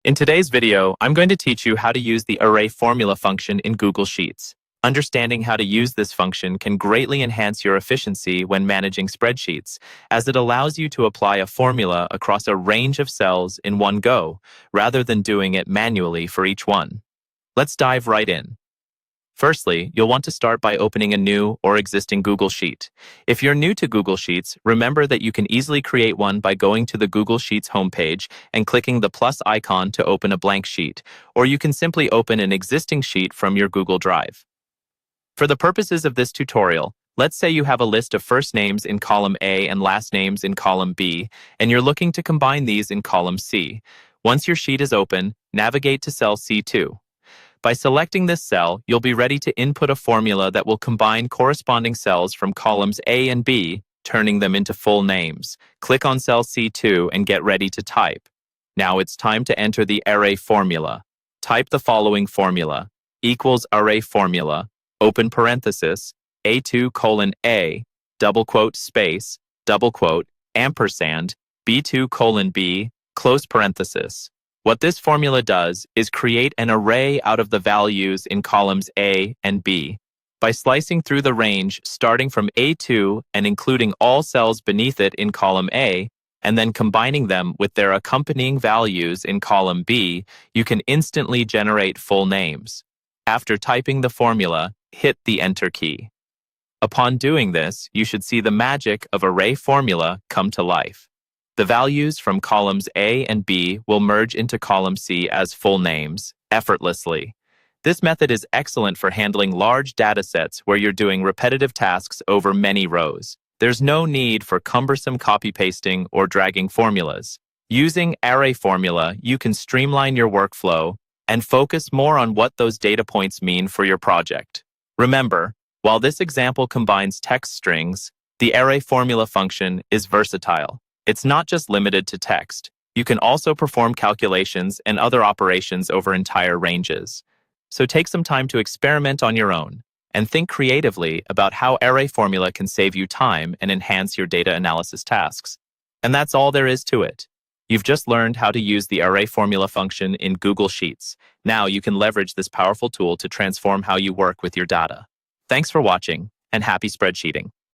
In today's video, I'm going to teach you how to use the array formula function in Google Sheets. Understanding how to use this function can greatly enhance your efficiency when managing spreadsheets, as it allows you to apply a formula across a range of cells in one go, rather than doing it manually for each one. Let's dive right in. Firstly, you'll want to start by opening a new or existing Google Sheet. If you're new to Google Sheets, remember that you can easily create one by going to the Google Sheets homepage and clicking the plus icon to open a blank sheet, or you can simply open an existing sheet from your Google Drive. For the purposes of this tutorial, let's say you have a list of first names in column A and last names in column B, and you're looking to combine these in column C. Once your sheet is open, navigate to cell C2. By selecting this cell, you'll be ready to input a formula that will combine corresponding cells from columns A and B, turning them into full names. Click on cell C2 and get ready to type. Now it's time to enter the array formula. Type the following formula: equals array formula, open parenthesis, A2:A, double quote space, double quote, ampersand, B2:B, close parenthesis. What this formula does is create an array out of the values in columns A and B. By slicing through the range starting from A2 and including all cells beneath it in column A, and then combining them with their accompanying values in column B, you can instantly generate full names. After typing the formula, hit the Enter key. Upon doing this, you should see the magic of array formula come to life. The values from columns A and B will merge into column C as full names, effortlessly. This method is excellent for handling large data sets where you're doing repetitive tasks over many rows. There's no need for cumbersome copy-pasting or dragging formulas. Using array formula, you can streamline your workflow and focus more on what those data points mean for your project. Remember, while this example combines text strings, the array formula function is versatile. It's not just limited to text. You can also perform calculations and other operations over entire ranges. So take some time to experiment on your own and think creatively about how array formula can save you time and enhance your data analysis tasks. And that's all there is to it. You've just learned how to use the array formula function in Google Sheets. Now you can leverage this powerful tool to transform how you work with your data. Thanks for watching, and happy spreadsheeting.